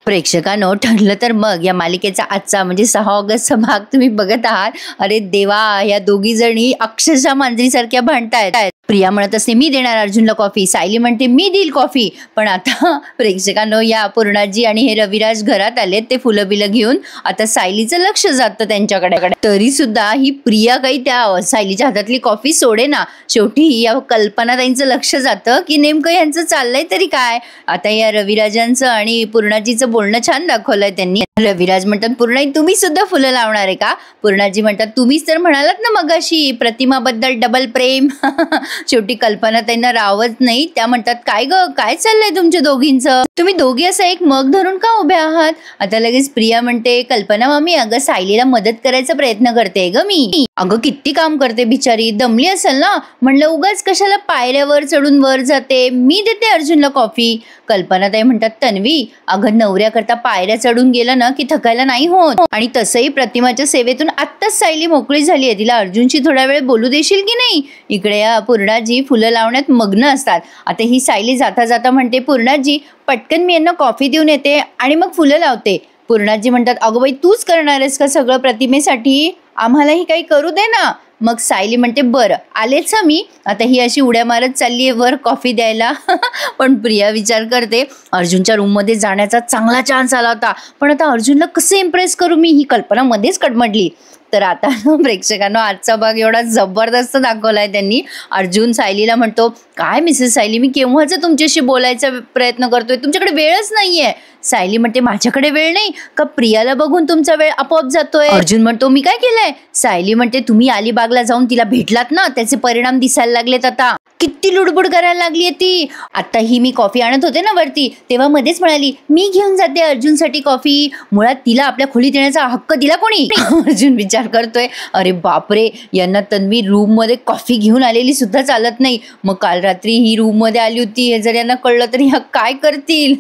प्रेक्षकांनो, ठरलं तर मग या मालिकेचा आजचा म्हणजे 6 ऑगस्टचा भाग तुम्ही बघत आहात. अरे देवा, या दोघी जणी अक्षरशः मांजरीसारख्या भांडतायत. प्रिया म्हणत असते मी देणार अर्जुनला कॉफी, सायली म्हणते मी देईल कॉफी. पण आता प्रेक्षकांनो, या पूर्णाजी आणि हे रविराज घरात आलेत ते फुलं बिलं घेऊन. आता सायलीचं लक्ष जातं त्यांच्याकडे. तरी सुद्धा ही प्रिया काही त्या सायलीच्या हातातली कॉफी सोडे ना. शेवटी या कल्पनाताईंचं लक्ष जातं की नेमकं यांचं चाललंय तरी काय. आता या रविराजांचं आणि पूर्णाजीचं बोलणं छान दाखवलंय त्यांनी. रविराज म्हणतात पूर्णाई तुम्ही सुद्धा फुलं लावणार आहे का. पूर्णाजी म्हणतात तुम्हीच तर म्हणालात ना मगाशी प्रतिमाबद्दल डबल प्रेम. शेवटी कल्पना त्यांना रावत नाही. त्या म्हणतात काय ग, काय चाललंय तुमच्या दोघींचं, तुम्ही दोघी असं एक मग धरून का उभ्या आहात. आता लगेच प्रिया म्हणते कल्पना मामी, अगं सायलीला मदत करायचा प्रयत्न करते ग मी. अगं किती काम करते बिचारी, दमली असेल ना. म्हणलं उगाच कशाला पायऱ्यावर चढून वर जाते, मी देते अर्जुनला कॉफी. कल्पनाताई म्हणतात तन्वी, अगं नवऱ्याकरता पायऱ्या चढून गेलं ना की थकायला नाही होत. आणि तसंही प्रतिमाच्या सेवेतून आत्ताच सायली मोकळी झाली आहे, तिला अर्जुनशी थोडा वेळ बोलू देशील की नाही. इकडे या पूर्णाजी फुलं लावण्यात मग्न असतात. आता ही सायली जाता जाता म्हणते पूर्णाजी पटकन मी यांना कॉफी देऊन येते आणि मग फुलं लावते. पूर्णाजी म्हणतात अगं बाई तूच करणार आहेस का सगळं प्रतिमेसाठी, आम्हालाही काही करू दे ना. मग सायली म्हणते बरं आलेच मी. आता ही अशी उड्या मारत चालली आहे वर कॉफी द्यायला. पण प्रिया विचार करते अर्जुनच्या रूममध्ये जाण्याचा चांगला चान्स आला होता, पण आता अर्जुनला कसं इम्प्रेस करू मी, ही कल्पना मध्येच कडमडली. तर आता प्रेक्षकांनो, आजचा भाग एवढा जबरदस्त दाखवलाय त्यांनी. अर्जुन सायलीला म्हणतो काय मिसेस सायली, मी केव्हाच तुमच्याशी बोलायचा प्रयत्न करतोय, तुमच्याकडे वेळच नाहीये. सायली म्हणते माझ्याकडे वेळ नाही का, प्रियाला बघून तुमचा वेळ आपोआप जातोय. अर्जुन म्हणतो मी काय केलंय. सायली म्हणते तुम्ही अलिबागला जाऊन तिला भेटलात ना, त्याचे परिणाम दिसायला लागलेत. आता किती लुडबुड करायला लागलीये ती. आता ही मी कॉफी आणत होते ना वरती, तेव्हा मध्येच म्हणाली मी घेऊन जाते अर्जुनसाठी कॉफी. मुळात तिला आपल्या खोलीत येण्याचा हक्क दिला कोणी. अर्जुन विचार करतोय अरे बापरे, यांना तन्वी रूम मध्ये कॉफी घेऊन आलेली सुद्धा चालत नाही. मग काल रात्री ही रूम मध्ये आली होती, हे जर यांना कळलं तरी ह्या काय करतील.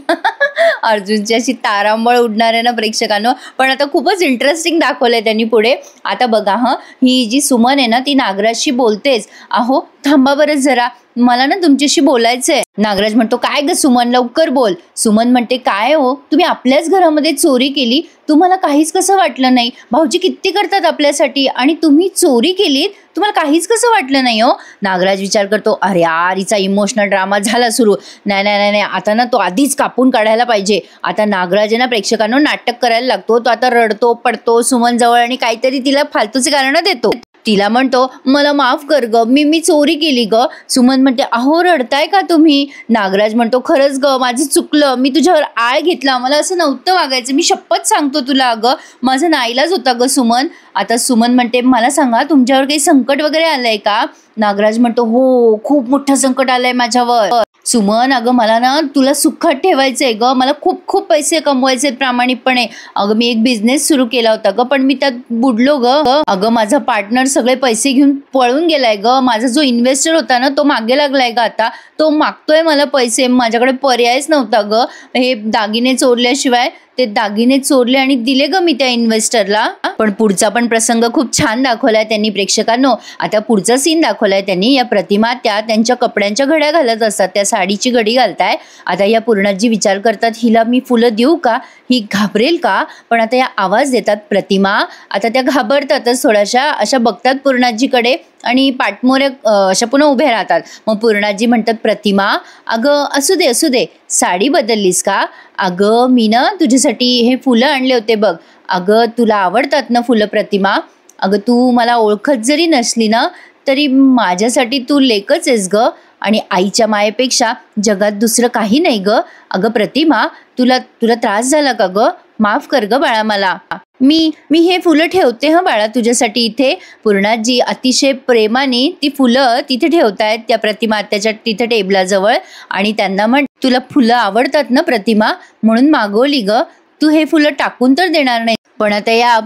अर्जुनची अशी तारांबळ उडणार आहे ना प्रेक्षकांनो. पण आता खूपच इंटरेस्टिंग दाखवलंय त्यांनी पुढे. आता बघा ही जी सुमन आहे ना ती नागराजशी बोलतेच. अहो थांबा बरं जरा, मला ना तुमच्याशी बोलायचंय. नागराज म्हणतो काय ग सुमन लवकर बोल. सुमन म्हणते काय हो, तुम्ही आपल्याच घरामध्ये चोरी केली, तुम्हाला काहीच कसं वाटलं नाही. भाऊजी किती करतात आपल्यासाठी आणि तुम्ही चोरी केलीत, तुम्हाला काहीच कसं वाटलं नाही हो. नागराज विचार करतो अरे यार हिचा इमोशनल ड्रामा झाला सुरू. नाही नाही नाही, आता ना तो आधीच कापून काढायला पाहिजे. आता नागराज आहे ना प्रेक्षकांनो नाटक करायला लागतो. तो आता रडतो पडतो सुमन जवळ आणि काहीतरी तिला फालतूचे कारण देतो. तिला म्हणतो मला माफ कर ग, मी चोरी केली ग. सुमन म्हणते अहो रडताय का तुम्ही. नागराज म्हणतो खरंच ग माझं चुकलं, मी तुझ्यावर आळ घेतला, मला असं नव्हतं वागायचं, मी शपथ सांगतो तुला अगं, माझा नाईलाज होता ग सुमन. आता सुमन म्हणते मला सांगा तुमच्यावर काही संकट वगैरे आलंय का. नागराज म्हणतो हो खूप मोठं संकट आलंय माझ्यावर. सुमन अगं मला ना तुला सुखात ठेवायचंय ग, मला खूप खूप पैसे कमवायचे प्रामाणिकपणे. अगं मी एक बिझनेस सुरू केला होता ग, पण मी त्यात बुडलो ग. अगं माझा पार्टनर सगळे पैसे घेऊन पळून गेलाय ग. माझा जो इन्व्हेस्टर होता ना तो मागे लागलाय ग, आता तो मागतोय मला पैसे, माझ्याकडे पर्यायच नव्हता ग. हे दागिने चोरल्याशिवाय ते दागिने चोरले आणि दिले ग मी त्या इन्व्हेस्टरला. पण पुढचा पण प्रसंग खूप छान दाखवलाय त्यांनी प्रेक्षकांनो. आता पुढचा सीन दाखवलाय त्यांनी. या प्रतिमा त्यांच्या कपड्यांच्या घड्या घालत असतात, त्या साडीची घडी घालताय. आता या पूर्णाजी विचार करतात हिला मी फुलं देऊ का, ही घाबरेल का. पण आता या आवाज देतात प्रतिमा. आता त्या घाबरतातच थोड्याशा, अशा बघतात पूर्णाजीकडे आणि पाठमोऱ्या अशा पुन्हा उभे राहतात. मग पूर्णाजी म्हणतात प्रतिमा अगं असू दे साडी बदललीस का. अगं मी ना तुझ्यासाठी हे फुलं आणले होते बघ. अगं तुला आवडतात ना फुलं प्रतिमा. अगं तू मला ओळखत जरी नसली ना तरी माझ्यासाठी तू लेकच आहेस ग, आणि आईच्या मायेपेक्षा जगात दुसरं काही नाही ग. अगं प्रतिमा तुला त्रास झाला का ग, माफ कर ग बाळा मला. मी हे फुलं ठेवते बाळा तुझ्यासाठी इथे. पूर्णाजी अतिशय प्रेमाने ती फुलं तिथे ठेवतायत त्या प्रतिमा त्याच्या तिथे टेबलाजवळ. आणि त्यांना म्हण तुला फुलं आवडतात ना प्रतिमा, म्हणून मागवली ग, तू हे फुलं टाकून तर देणार नाही. पण आता या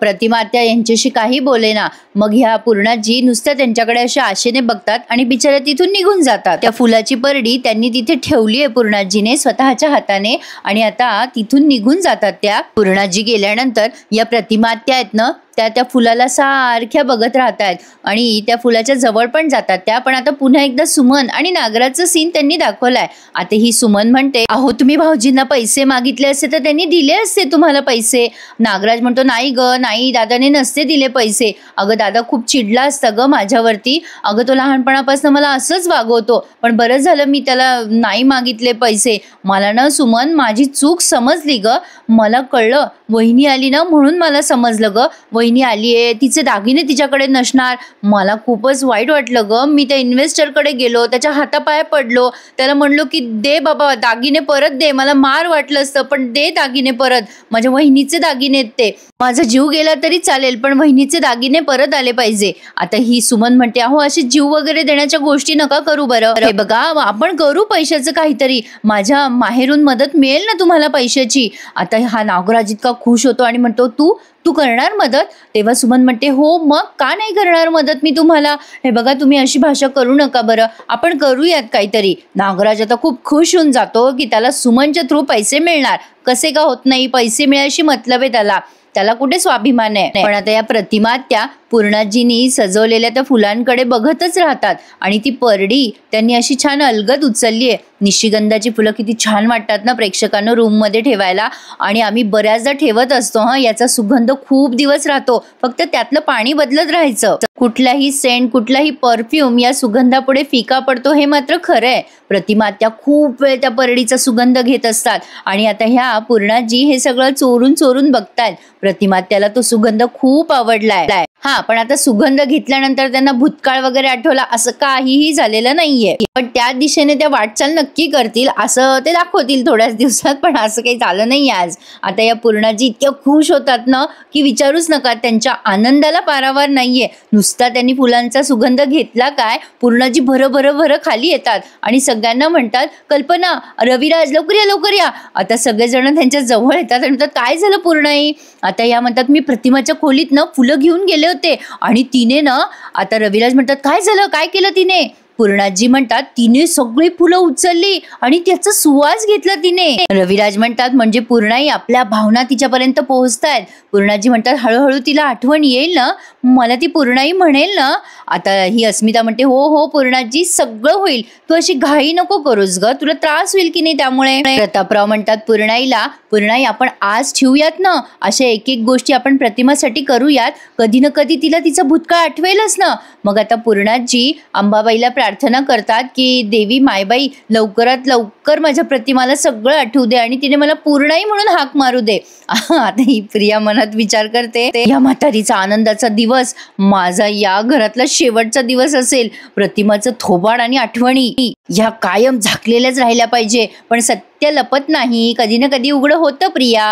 प्रतिमात्या यांच्याशी काही बोलेना. मग ह्या पूर्णाजी नुसत्या त्यांच्याकडे अशा आशेने बघतात आणि बिचाऱ्या तिथून निघून जातात. त्या फुलाची परडी त्यांनी तिथे ठेवली आहे पूर्णाजीने स्वतःच्या हाताने आणि आता तिथून निघून जातात. त्या पूर्णाजी गेल्यानंतर या प्रतिमात्या आहेत ना त्या फुलाला सारख्या बघत राहतात आणि त्या फुलाच्या जवळ पण जातात त्या. पण आता पुन्हा एकदा सुमन आणि नागराजचं सीन त्यांनी दाखवलाय. आता ही सुमन म्हणते, अहो तुम्ही भाऊजींना पैसे मागितले असते तर त्यांनी दिले असते तुम्हाला पैसे. नागराज म्हणतो, नाही ग नाही, दादाने नसते दिले पैसे. अगं दादा खूप चिडला असता ग माझ्यावरती. अगं तो लहानपणापासून मला असंच वागवतो, पण बरं झालं मी त्याला नाही मागितले पैसे. मला ना सुमन माझी चूक समजली ग. मला कळलं वहिनी आली ना म्हणून मला समजलं ग. वहिनी आलीये, तिचे दागिने तिच्याकडे नसणार. मला खूपच वाईट वाटलं ग. मी त्या इन्व्हेस्टरकडे गेलो, त्याच्या हातापाय पडलो, त्याला म्हणलो की दे बाबा दागिने परत दे. मला मार वाटलं असतं पण दे दागिने परत. माझ्या वहिनीचे दागिने ते. माझा जीव गेला तरी चालेल पण वहिनीचे दागिने परत आले पाहिजे. आता ही सुमन म्हणते, अहो अशी जीव वगैरे देण्याच्या गोष्टी नका करू बरं. हे बघा आपण करू पैशाचं काहीतरी. माझ्या माहेरून मदत मिळेल ना तुम्हाला पैशाची. आता हा नागराज इतका खुश होतो आणि म्हणतो, तू करणार मदत? तेव्हा सुमन म्हणते, हो मग का नाही करणार मदत मी तुम्हाला. हे बघा तुम्ही अशी भाषा करू नका बरं, आपण करूयात काहीतरी. नागराज आता खूप खुश होऊन जातो की त्याला सुमनच्या थ्रू पैसे मिळणार. कसे का होत नाही, पैसे मिळायची मतलब आहे त्याला कुठे स्वाभिमान आहे. पण आता या प्रतिमा त्या पूर्णाजींनी सजवलेल्या त्या फुलांकडे बघतच राहतात आणि ती परडी त्यांनी अशी छान अलगद उचलली आहे. निशिगंधाची फुलं किती छान वाटतात ना प्रेक्षकांना रूम मध्ये ठेवायला. आणि आम्ही बऱ्याचदा ठेवत असतो याचा सुगंध खूप दिवस राहतो. फक्त त्यातलं पाणी बदलत राहायचं. कुठलाही सेंट कुठलाही परफ्यूम या सुगंधापुढे फिका पडतो हे मात्र खरं आहे. प्रतिमा त्या खूप वेळ त्या परडीचा सुगंध घेत असतात आणि आता ह्या पूर्णाजी हे सगळं चोरून चोरून बघतायत. प्रतिमा त्याला तो सुगंध खूप आवडलाय. हा पण आता सुगंध घेतल्यानंतर त्यांना भूतकाळ वगैरे आठवला असं काहीही झालेलं नाहीये. पण त्या दिशेने त्या वाटचाल नक्की करतील असं ते दाखवतील थोड्याच दिवसात. पण असं काही झालं नाही आज. आता या पूर्णाजी इतक्या खुश होतात ना की विचारूच नका. त्यांच्या आनंदाला पारावार नाहीये. नुसता त्यांनी फुलांचा सुगंध घेतला काय पूर्णाजी भर खाली येतात आणि सगळ्यांना म्हणतात, कल्पना, रविराज लवकर या. आता सगळेजण त्यांच्या जवळ येतात आणि म्हणतात, काय झालं पूर्णाई? आता या म्हणतात, मी प्रतिमाच्या खोलीत ना फुलं घेऊन गेले होते आणि तिने ना. आता रविराज म्हणतात, काय झालं, काय केलं तिने? पूर्णाजी म्हणतात, तिने सगळी फुलं उचलली आणि त्याचा सुवास घेतला तिने. रविराज म्हणतात, म्हणजे पूर्णाई आपल्या भावना तिच्यापर्यंत पोहोचतायत. पूर्णाजी म्हणतात, हळूहळू तिला आठवण येईल ना, मला ती पूर्णाई म्हणेल ना. आता ही अस्मिता म्हणते, हो पूर्णाजी सगळं होईल, तू अशी घाई नको करूस ग, तुला त्रास होईल की नाही त्यामुळे. प्रतापराव म्हणतात पूर्णाईला, पूर्णाई आपण आज ठेवूयात ना, अशा एक गोष्टी आपण प्रतिमासाठी करूयात. कधी ना कधी तिला तिचा भूतकाळ आठवेलच ना. मग आता पूर्णाजी अंबाबाईला प्रार्थना करतात की देवी मायबाई लवकरात लवकर माझ्या प्रतिमाला सगळं आठवू दे आणि तिने मला पूर्णाई म्हणून हाक मारू दे. आता ही प्रिया मनात विचार करते, या म्हातारीचा आनंदाचा दिवस माझा या घरातला शेवटचा दिवस असेल. प्रतिमाचं थोबाड आणि आठवणी ह्या कायम झाकलेल्याच राहिल्या पाहिजे. पण सत्य लपत नाही, कधी ना कधी उघडं होतं प्रिया.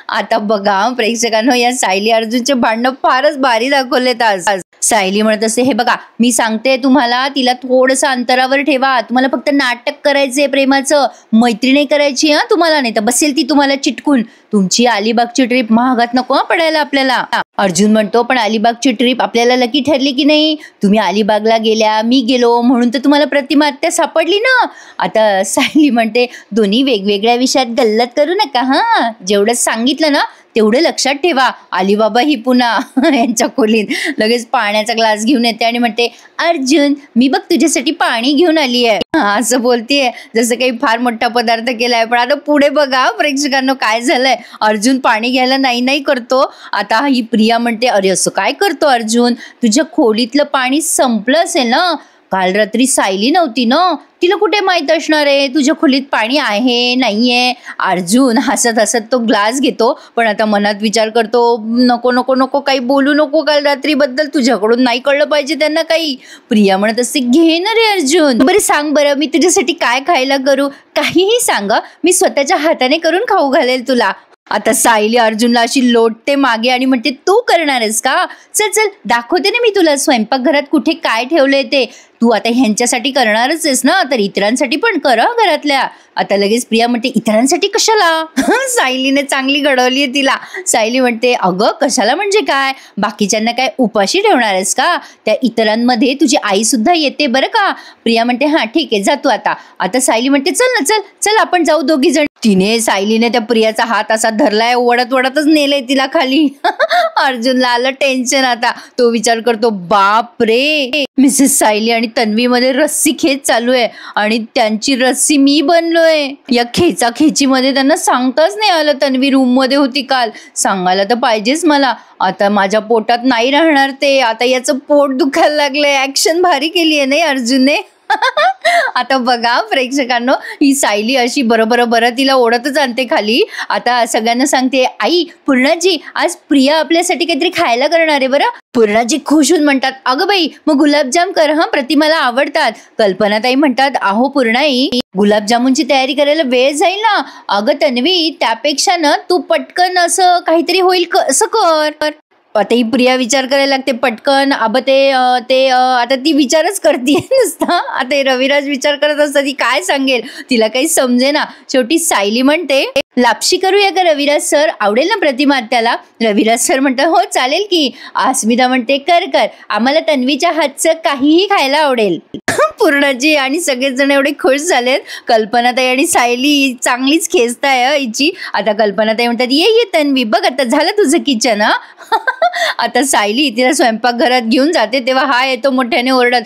आता बघा प्रेक्षकांनो, या सायली अर्जुनचे भांडण फारच भारी दाखवलेत आज. सायली म्हणत असते, हे बघा मी सांगते तुम्हाला, तिला थोडंसं अंतरावर ठेवा. तुम्हाला फक्त नाटक करायचंय प्रेमाचं, मैत्री नाही करायची तुम्हाला, नाही तर बसेल ती तुम्हाला चिटकून. तुमची अलिबागची ट्रिप महागात नको पडायला आपल्याला. अर्जुन म्हणतो, पण अलिबागची ट्रिप आपल्याला लकी ठरली की नाही? तुम्ही अलिबागला गेल्या, मी गेलो, म्हणून तर तुम्हाला प्रतिमा आत्या सापडली ना. आता सायली म्हणते, दोन्ही वेगवेगळ्या विषयात गल्लत करू नका. जेवढं सांगितलं ना तेवढं लक्षात ठेवा. अलीबाबा ही पुन्हा यांच्या खोलीत लगेच पाण्याचा ग्लास घेऊन येते आणि म्हणते, अर्जुन मी बघ तुझ्यासाठी पाणी घेऊन आली आहे. असं बोलतीये जसं काही फार मोठा पदार्थ केलाय. पण आता पुढे बघा प्रेक्षकांनो काय झालंय. अर्जुन पाणी घ्यायला नाही करतो. आता ही प्रिया म्हणते, अरे असं काय करतो अर्जुन, तुझ्या खोलीतलं पाणी संपलं असेल ना. काल रात्री सायली नव्हती ना, तिला कुठे माहित असणार आहे तुझ्या खोलीत पाणी आहे नाहीये. अर्जुन हसत हसत तो ग्लास घेतो, पण आता मनात विचार करतो, नको काही बोलू नको काल रात्री बद्दल, तुझ्याकडून नाही कळलं पाहिजे त्यांना काही. प्रिया म्हणत असते, घे ना रे अर्जुन. बरं सांग बरं, मी तुझ्यासाठी काय खायला करू? काहीही सांग, मी स्वतःच्या हाताने करून खाऊ घालेल तुला. आता सायली अर्जुनला अशी लोटते मागे आणि म्हणते, तू करणार आहेस का? चल चल दाखवते ना मी तुला स्वयंपाकघरात कुठे काय ठेवलंय ते. तू आता ह्यांच्यासाठी करणारच आहेस ना, तर इतरांसाठी पण कर घरातल्या. आता लगेच प्रिया म्हणते, इतरांसाठी कशाला? सायलीने चांगली घडवली तिला. सायली म्हणते, अगं कशाला म्हणजे काय? बाकीच्यांना काय उपाशी ठेवणार आहेस का? त्या इतरांमध्ये तुझी आई सुद्धा येते बरं का. प्रिया म्हणते, हा ठीक आहे, जा तू आता. आता सायली म्हणते, चल ना चल चल आपण जाऊ दोघी जण. तिने सायलीने त्या प्रियाचा हात असा धरलाय, ओढत ओढतच नेलंय तिला खाली. अर्जुनला आलं टेन्शन. आता तो विचार करतो, बाप रे, मिसेस सायली आणि तन्वी मध्ये रस्सी खेच चालू आहे आणि त्यांची रस्सी मी बनलोय. या खेचाखेची मध्ये त्यांना सांगताच नाही आलं. तन्वी रूम मध्ये होती काल, सांगायला तर पाहिजेच मला. आता माझ्या पोटात नाही राहणार ते. आता याचं पोट दुखायला लागलंय. ऍक्शन भारी केली आहे नाही अर्जुनने. आता बघा प्रेक्षकांनो, ही सायली अशी बरं तिला ओढतच आणते खाली. आता सगळ्यांना सांगते, आई पूर्णाजी आज प्रिया आपल्यासाठी काहीतरी खायला करणार आहे बरं. पूर्णाजी खुश होऊन म्हणतात, अगं बाई मग गुलाबजाम कर हा, प्रतिमाला आवडतात. कल्पनाताई म्हणतात, अहो पूर्णाई गुलाबजामुनची तयारी करायला वेळ जाईल ना. अगं तन्वी त्यापेक्षा ना तू पटकन असं काहीतरी होईल असं कर. आता ही प्रिया विचार करायला लागते पटकन. आता ती विचारच करते नुसता. आता रविराज विचार करत असता ती काय सांगेल, तिला काही समजे ना. शेवटी सायली म्हणते, लापशी करूया का रविराज सर? आवडेल ना प्रतिमा आत्याला? रविराज सर म्हणतात, हो चालेल की. अस्मिता म्हणते, कर आम्हाला तन्वीच्या हातचं काहीही खायला आवडेल. पूर्णाजी आणि सगळेच जण एवढे खुश झालेत. कल्पनाताई आणि सायली चांगलीच खेचताय हिची. आता कल्पनाताई म्हणतात, ये तन्वी, बघ आता झालं तुझं किचन. आता सायली तिला स्वयंपाकघरात घेऊन जाते तेव्हा हा येतो मोठ्याने ओरडत,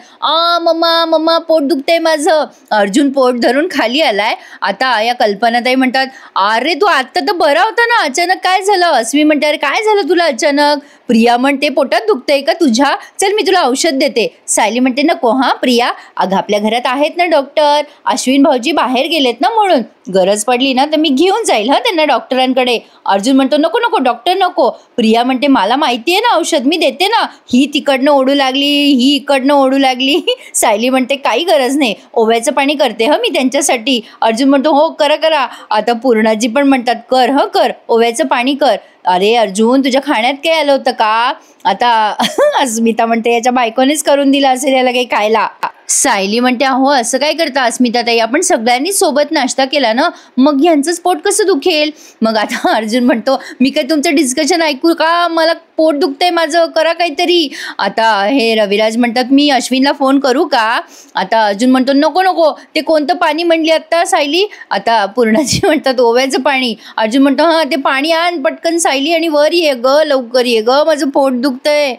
मम्मा पोट दुखतंय माझं. अर्जुन पोट धरून खाली आलाय. आता या कल्पनाताई म्हणतात, अरे तू आता तर बरा होता ना, अचानक काय झालं? अस्मी म्हणते, अरे काय झालं तुला अचानक? प्रिया म्हणते, पोटात दुखतंय का तुझ्या? चल मी तुला औषध देते. सायली म्हणते, नको हा प्रिया, अगं आपल्या घरात आहेत ना डॉक्टर. अश्विन भाऊजी बाहेर गेलेत ना, म्हणून गरज पडली ना तर मी घेऊन जाईल हा त्यांना डॉक्टरांकडे. अर्जुन म्हणतो, नको डॉक्टर नको. प्रिया म्हणते, मला माहितीये ना औषध मी देते ना. ही तिकडनं ओढू लागली, ही इकडनं ओढू लागली. सायली म्हणते, काही गरज नाही, ओव्याचं पाणी करते मी त्यांच्यासाठी. अर्जुन म्हणतो, हो करा. आता पूर्णाजी पण म्हणतात, कर ओव्याचं पाणी कर. अरे अर्जुन तुझ्या खाण्यात काय आलं होतं का? आता अस्मिता म्हणते, याच्या बायकोनेच करून दिलं असेल याला काही खायला. सायली म्हणते, अहो असं काय करता अस्मिता ताई, आपण सगळ्यांनी सोबत नाश्ता केला ना, मग यांचंच पोट कसं दुखेल? मग आता अर्जुन म्हणतो, मी काय तुमचं डिस्कशन ऐकू का? मला पोट दुखतंय माझं, करा काहीतरी. आता हे रविराज म्हणतात, मी अश्विनला फोन करू का? आता अर्जुन म्हणतो, नको ते कोणतं पाणी म्हणली आता सायली? आता पूर्णाजी म्हणतात, ओव्याचं पाणी. अर्जुन म्हणतो, हा ते पाणी आण पटकन सायली आणि वर ये ग, लवकर ये ग, माझं पोट दुखतंय.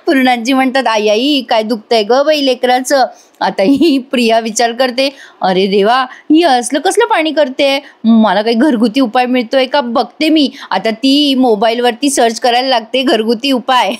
पूर्णाजी म्हणतात, आई काय दुखतंय ग बाई लेकराचं. आता ही प्रिया विचार करते, अरे देवा, ही असलं कसलं पाणी करते, मला काही घरगुती उपाय मिळतोय का बघते मी. आता ती मोबाईलवरती सर्च करायला लागते घरगुती उपाय.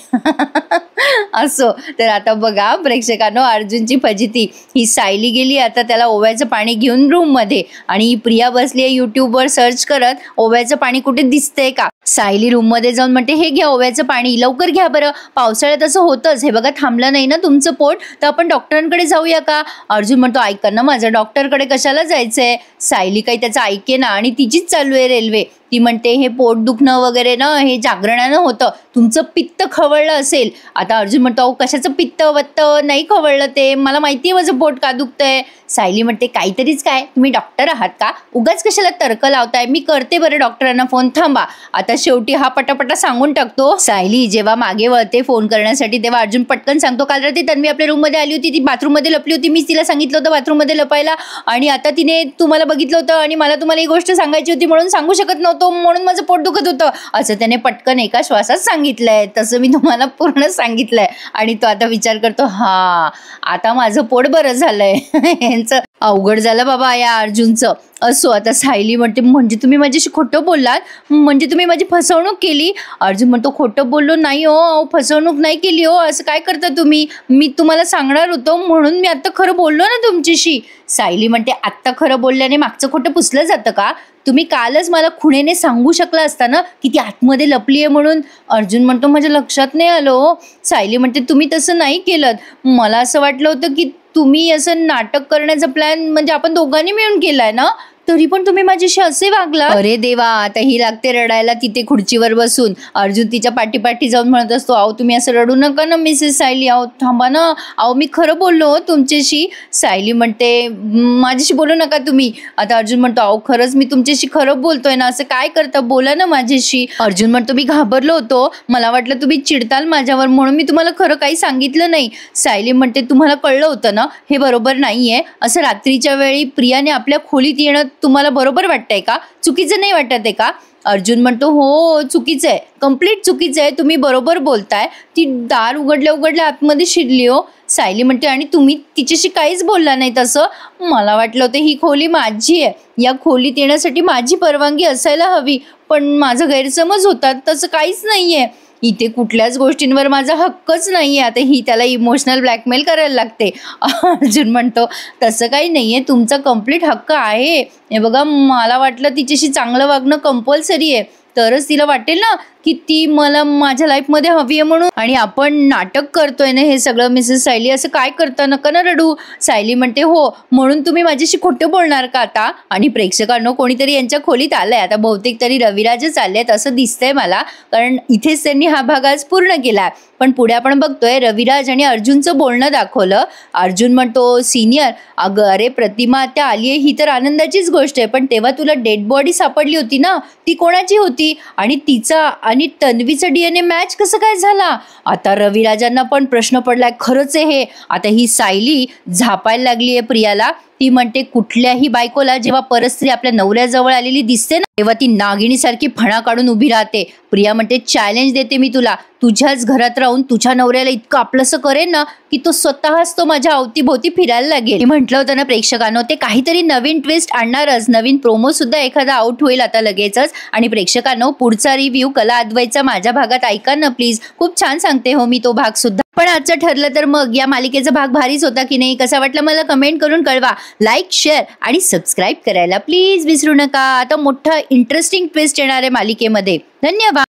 असो तर आता बघा प्रेक्षकांनो, अर्जुनची फजिती. ही सायली गेली आता त्याला ओव्याचं पाणी घेऊन रूम मध्ये, आणि ही प्रिया बसली आहे युट्यूबवर सर्च करत, ओव्याचं पाणी कुठे दिसतंय का. सायली रूम मध्ये जाऊन म्हणते, हे घ्या ओव्याचं पाणी, लवकर घ्या बरं, पावसाळ्यात असं होतंच. हे बघा थांबलं नाही ना तुमचं पोट, तर आपण डॉक्टरांकडे जाऊया का? अर्जुन म्हणतो, ऐका ना माझं, डॉक्टरकडे कशाला जायचंय? सायली काही त्याचं ऐके ना, आणि तिचीच चालू आहे रेल्वे. ती म्हणते, हे पोट दुखणं वगैरे ना हे जागरणानं होतं, तुमचं पित्त खवळलं असेल. आता अर्जुन म्हणतो, अहो कशाचं पित्त वत्त नाही खवळलं, ते मला माहिती आहे माझं पोट का दुखतंय. सायली म्हणते, काहीतरीच काय, तुम्ही डॉक्टर आहात का? उगाच कशाला तर्क लावताय, मी करते बरं डॉक्टरांना फोन, थांबा. आता शेवटी हा पटापटा सांगून टाकतो. सायली जेव्हा मागे वळते फोन करण्यासाठी तेव्हा अर्जुन पटकन सांगतो, काल रात्री तन्वी आपल्या रूम मध्ये आली होती, ती बाथरूम मध्ये लपली होती, मीच तिला सांगितलं होतं बाथरूम मध्ये लपायला, आणि आता तिने तुम्हाला बघितलं होतं आणि मला तुम्हाला ही गोष्ट सांगायची होती म्हणून सांगू शकत नव्हतो, म्हणून माझं पोट दुखत होतं, असं त्याने पटकन एका श्वासात सांगितलंय. तसं मी तुम्हाला पूर्ण सांगितलंय. आणि तो आता विचार करतो, हा आता माझं पोट बरं झालंय. यांचं अवघड झालं बाबा या अर्जुनचं. असो आता सायली म्हणते, म्हणजे तुम्ही माझ्याशी खोटं बोललात, म्हणजे तुम्ही माझी फसवणूक केली. अर्जुन म्हणतो, खोटं बोललो नाही हो, फसवणूक नाही केली हो, असं काय करता तुम्ही, मी तुम्हाला सांगणार होतो म्हणून मी आता खरं बोललो ना तुमच्याशी. सायली म्हणते, आत्ता खरं बोलल्याने मागचं खोटं पुसलं जातं का? तुम्ही कालच मला खुणेने सांगू शकला असता ना की ती आतमध्ये लपली आहे म्हणून. अर्जुन म्हणतो, माझ्या लक्षात नाही आलो. सायली म्हणते, तुम्ही तसं नाही केलं, मला असं वाटलं होतं की तुम्ही असं नाटक करण्याचा प्लॅन म्हणजे आपण दोघांनी मिळून केलाय ना, तरी पण तुम्ही माझ्याशी असे वागला. अरे देवा, आता ही लागते रडायला तिथे खुर्चीवर बसून. अर्जुन तिच्या पाठी जाऊन म्हणत असतो, अहो तुम्ही असं रडू नका ना मिसेस सायली, अहो थांबा ना, अहो मी खरं बोललो तुमच्याशी. सायली म्हणते, माझ्याशी बोलू नका तुम्ही. आता अर्जुन म्हणतो, अहो खरंच मी तुमच्याशी खरं बोलतोय ना, असं काय करता, बोला ना माझ्याशी. अर्जुन म्हणतो, मी घाबरलो होतो, मला वाटलं तुम्ही चिडताल माझ्यावर म्हणून मी तुम्हाला खरं काही सांगितलं नाही. सायली म्हणते, तुम्हाला कळलं होतं ना हे बरोबर नाहीये, असं रात्रीच्या वेळी प्रियाने आपल्या खोलीत येणं तुम्हाला बरोबर वाटतंय का, चुकीचं नाही वाटत आहे का? अर्जुन म्हणतो, हो चुकीचं आहे, कम्प्लीट चुकीचं आहे, तुम्ही बरोबर बोलताय. ती दार उघडल्या आतमध्ये शिरली हो. सायली म्हणते, आणि तुम्ही तिच्याशी काहीच बोलला नाही तसं. मला वाटलं होतं ही खोली माझी आहे, या खोलीत येण्यासाठी माझी परवानगी असायला हवी, पण माझा गैरसमज होता, तसं काहीच नाहीये. इथे कुठल्याच गोष्टींवर माझा हक्कच नाहीये. आता ही त्याला इमोशनल ब्लॅकमेल करायला लागते. अर्जुन म्हणतो, तसं काही नाहीये, तुमचा कम्प्लीट हक्क आहे. हे बघा, मला वाटलं तिच्याशी चांगलं वागणं कंपल्सरी आहे, तरच तिला वाटेल ना की ती मला माझ्या लाईफमध्ये हवी आहे म्हणून. आणि आपण नाटक करतोय ना हे सगळं मिसेस सायली, असं काय करता, नका ना रडू. सायली म्हणते, हो म्हणून तुम्ही माझ्याशी खोटं बोलणार का आता? आणि प्रेक्षकांनो, कोणीतरी यांच्या खोलीत आलंय. आता बहुतेक तरी रविराजच आलेत असं दिसतंय मला, कारण इथेच त्यांनी हा भाग आज पूर्ण केला. पण पुढे आपण बघतोय रविराज आणि अर्जुनचं बोलणं दाखवलं. अर्जुन म्हणतो, सिनियर, अगं अरे प्रतिमा आता आली आहे ही तर आनंदाचीच गोष्ट आहे, पण तेव्हा तुला डेड बॉडी सापडली होती ना, ती कोणाची होती? आणि तिचा आणि तन्वीचा DNA मॅच कसं काय झाला? आता रविराजांना पण प्रश्न पडलाय, खरंच आहे हे. आता ही सायली झापायला लागली आहे प्रियाला. ती म्हणते, कुठल्याही बायकोला जेव्हा परस्त्री आपल्या नवऱ्याजवळ आलेली दिसते ना, तेव्हा ती नागिणीसारखी फणा काढून उभी राहते. प्रिया म्हणते, चॅलेंज देते मी तुला, तुझ्याच घरात राहून तुझ्या नवऱ्याला इतकं आपलंसं करेन ना की तो स्वतःच तो माझ्या अवतीभोवती फिरायला लागेल. मी म्हटलं होतं ना प्रेक्षकांनो, ते काहीतरी नवीन ट्विस्ट आणणारच. नवीन प्रोमो सुद्धा एखादा आउट होईल आता लगेचच. आणि प्रेक्षकांनो, पुढचा रिव्ह्यू कला अद्वैतचा माझ्या भागात ऐका ना प्लीज, खूप छान सांगते हो मी तो भाग सुद्धा. पण आजचं ठरलं तर मग या मालिकेचा भाग भारीच होता की नाही, कसा वाटला मला कमेंट करून कळवा. लाईक, शेअर आणि सबस्क्राईब करायला प्लीज विसरू नका. आता मोठा इंटरेस्टिंग ट्विस्ट येणार आहे मालिकेमध्ये. धन्यवाद.